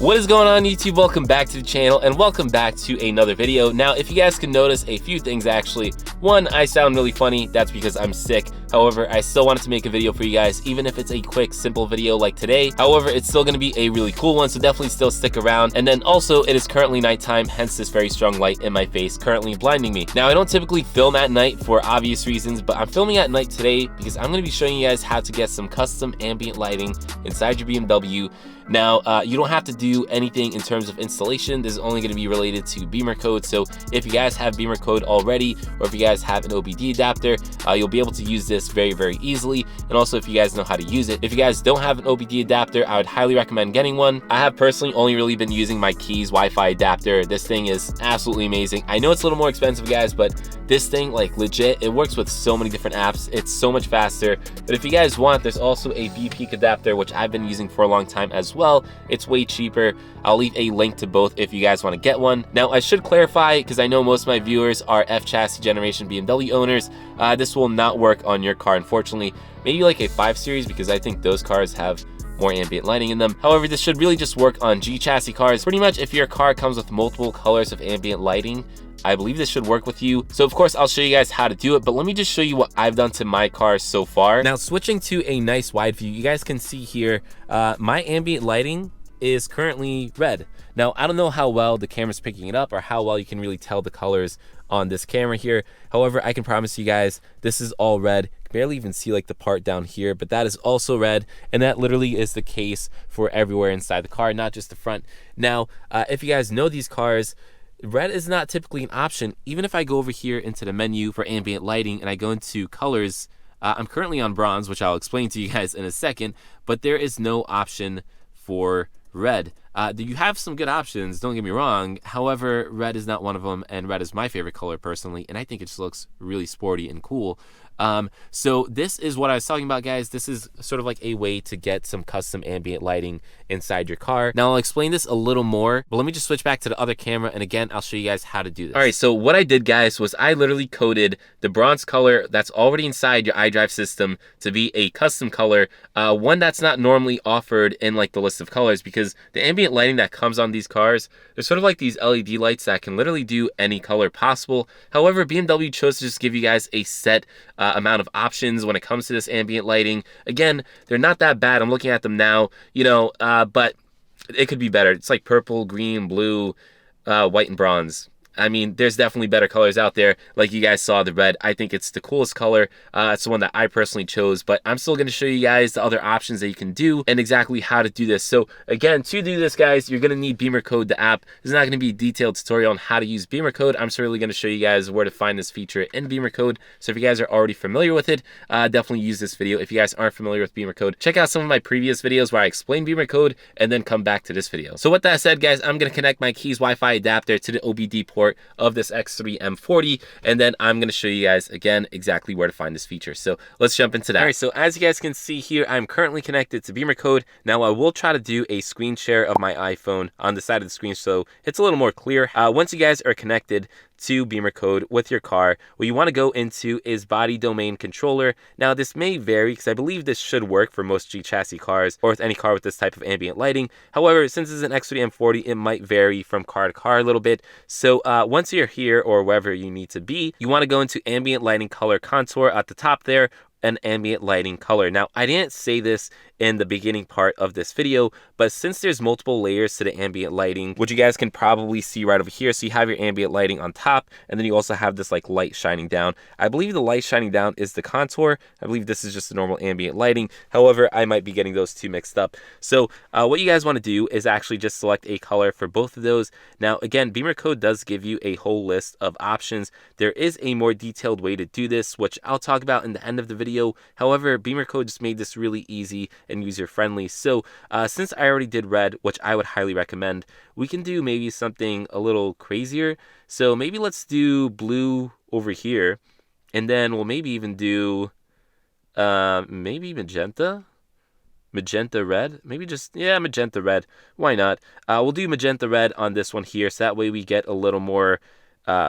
What is going on, YouTube? Welcome back to the channel and welcome back to another video. Now, if you guys can notice a few things actually. One, I sound really funny. That's because I'm sick. However, I still wanted to make a video for you guys, even if it's a quick, simple video like today. However, it's still going to be a really cool one, so definitely still stick around. And then also, it is currently nighttime, hence this very strong light in my face currently blinding me. Now, I don't typically film at night for obvious reasons, but I'm filming at night today because I'm going to be showing you guys how to get some custom ambient lighting inside your BMW. Now, you don't have to do anything in terms of installation. This is only going to be related to BimmerCode. So if you guys have BimmerCode already, or if you guys have an OBD adapter, you'll be able to use this very, very easily. And also if you guys know how to use it. If you guys don't have an OBD adapter, I would highly recommend getting one. I have personally only really been using my Keys Wi-Fi adapter. This thing is absolutely amazing. I know it's a little more expensive, guys, but this thing, like, legit, it works with so many different apps. It's so much faster. But if you guys want, there's also a VP adapter, which I've been using for a long time as well. It's way cheaper. I'll leave a link to both if you guys want to get one. Now, I should clarify, because I know most of my viewers are F chassis generation BMW owners, this will not work on your car, unfortunately. Maybe like a 5 Series, because I think those cars have more ambient lighting in them. However, this should really just work on G chassis cars. Pretty much if your car comes with multiple colors of ambient lighting, I believe this should work with you. So of course, I'll show you guys how to do it, but let me just show you what I've done to my car so far. Now, switching to a nice wide view, you guys can see here, my ambient lighting is currently red. Now, I don't know how well the camera's picking it up or how well you can really tell the colors on this camera here. However, I can promise you guys, this is all red. You can barely even see like the part down here, but that is also red. And that literally is the case for everywhere inside the car, not just the front. Now, if you guys know these cars, red is not typically an option. Even if I go over here into the menu for ambient lighting and I go into colors, I'm currently on bronze, which I'll explain to you guys in a second, but there is no option for red. You have some good options, don't get me wrong. However, red is not one of them, and red is my favorite color personally, and I think it just looks really sporty and cool. So this is what I was talking about, guys. This is sort of like a way to get some custom ambient lighting inside your car. Now, I'll explain this a little more, but let me just switch back to the other camera, and again, I'll show you guys how to do this. All right, so what I did, guys, was I literally coded the bronze color that's already inside your iDrive system to be a custom color, one that's not normally offered in like the list of colors, because the ambient lighting that comes on these cars, they're sort of like these LED lights that can literally do any color possible. However, BMW chose to just give you guys a set amount of options when it comes to this ambient lighting. Again, they're not that bad. I'm looking at them now, you know, but it could be better. It's like purple, green, blue, white, and bronze. I mean, there's definitely better colors out there. Like you guys saw, the red, I think it's the coolest color. It's the one that I personally chose, but I'm still going to show you guys the other options that you can do and exactly how to do this. So again, to do this, guys, you're going to need BimmerCode, the app. There's not going to be a detailed tutorial on how to use BimmerCode. I'm certainly going to show you guys where to find this feature in BimmerCode. So if you guys are already familiar with it, definitely use this video. If you guys aren't familiar with BimmerCode, check out some of my previous videos where I explain BimmerCode and then come back to this video. So with that said, guys, I'm going to connect my Keys Wi-Fi adapter to the OBD port of this X3 M40, and then I'm going to show you guys again exactly where to find this feature. So let's jump into that. All right, so as you guys can see here, I'm currently connected to BimmerCode. Now I will try to do a screen share of my iPhone on the side of the screen so it's a little more clear. Once you guys are connected to BimmerCode with your car, what you want to go into is body domain controller. Now this may vary because I believe this should work for most G chassis cars or with any car with this type of ambient lighting. However, since it's an X3 M40, it might vary from car to car a little bit. So once you're here or wherever you need to be, you want to go into ambient lighting color contour at the top there, and ambient lighting color. Now, I didn't say this in the beginning part of this video, but since there's multiple layers to the ambient lighting, which you guys can probably see right over here, so you have your ambient lighting on top, and then you also have this like light shining down. I believe the light shining down is the contour. I believe this is just the normal ambient lighting. However, I might be getting those two mixed up. So what you guys want to do is actually just select a color for both of those. Now, again, BimmerCode does give you a whole list of options. There is a more detailed way to do this, which I'll talk about in the end of the video. However, BimmerCode just made this really easy and user-friendly. So since I already did red, which I would highly recommend, we can do maybe something a little crazier. So maybe let's do blue over here, and then we'll maybe even do maybe magenta red, maybe just, yeah, magenta red. Why not? We'll do magenta red on this one here, so that way we get a little more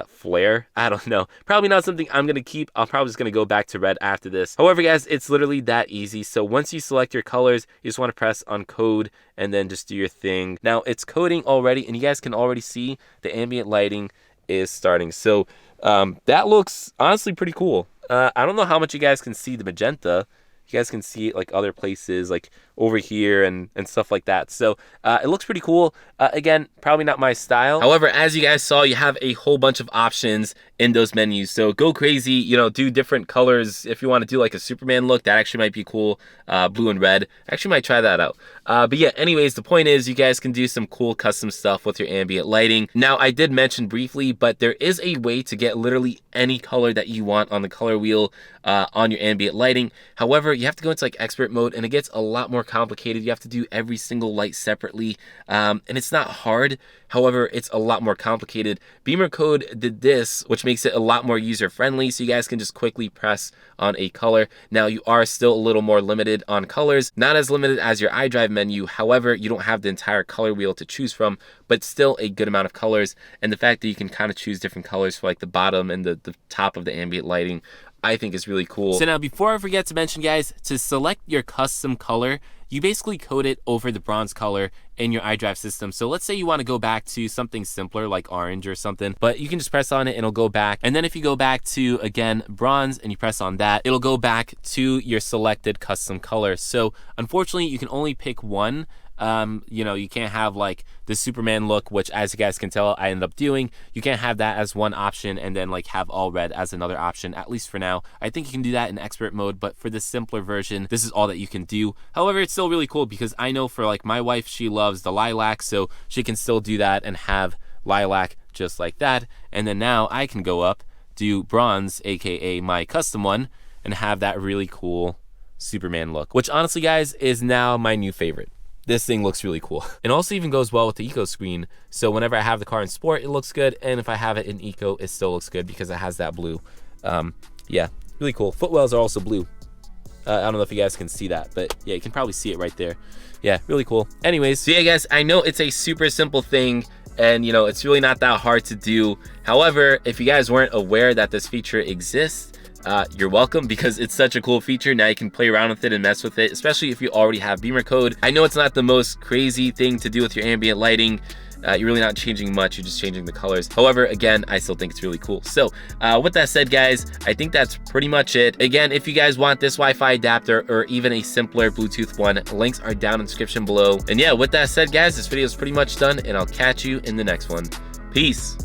flare. I don't know. Probably not something I'm gonna keep. I'm probably just gonna go back to red after this. However, guys, it's literally that easy. So once you select your colors, you just want to press on code and then just do your thing. Now it's coding already, and you guys can already see the ambient lighting is starting. So that looks honestly pretty cool. I don't know how much you guys can see the magenta. You guys can see it like other places, like over here and stuff like that. So it looks pretty cool. Again, probably not my style. However, as you guys saw, you have a whole bunch of options in those menus. So go crazy, you know, do different colors. If you want to do like a Superman look, that actually might be cool. Blue and red. Actually might try that out. But yeah, anyways, the point is you guys can do some cool custom stuff with your ambient lighting. Now, I did mention briefly, but there is a way to get literally any color that you want on the color wheel on your ambient lighting. However, you have to go into like expert mode, and it gets a lot more complicated. You have to do every single light separately, and it's not hard. However, it's a lot more complicated. BimmerCode did this, which makes it a lot more user-friendly, so you guys can just quickly press on a color. Now, you are still a little more limited on colors, not as limited as your iDrive menu. However, you don't have the entire color wheel to choose from, but still a good amount of colors. And the fact that you can kind of choose different colors for like the bottom and the top of the ambient lighting, I think is really cool. So now, before I forget to mention, guys, to select your custom color, you basically code it over the bronze color in your iDrive system. So let's say you want to go back to something simpler like orange or something, but you can just press on it and it'll go back. And then if you go back to, again, bronze and you press on that, it'll go back to your selected custom color. So unfortunately, you can only pick one. You know, you can't have like the Superman look, which as you guys can tell, I ended up doing. You can't have that as one option and then like have all red as another option, at least for now. I think you can do that in expert mode, but for the simpler version, this is all that you can do. However, it's still really cool because I know for like my wife, she loves the lilac, so she can still do that and have lilac just like that. And then now I can go up, do bronze, aka my custom one, and have that really cool Superman look, which honestly, guys, is now my new favorite. This thing looks really cool. It also even goes well with the eco screen. So whenever I have the car in sport, it looks good. And if I have it in eco, it still looks good because it has that blue. Yeah, really cool. Footwells are also blue. I don't know if you guys can see that, but yeah, you can probably see it right there. Yeah, really cool. Anyways, so yeah, guys, I know it's a super simple thing and you know, it's really not that hard to do. However, if you guys weren't aware that this feature exists, you're welcome, because it's such a cool feature. Now you can play around with it and mess with it, especially if you already have BimmerCode. I know it's not the most crazy thing to do with your ambient lighting. You're really not changing much, you're just changing the colors. However, again, I still think it's really cool. So with that said, guys, I think that's pretty much it. Again, if you guys want this Wi-Fi adapter or even a simpler Bluetooth one, links are down in the description below. And yeah, with that said, guys, this video is pretty much done, and I'll catch you in the next one. Peace.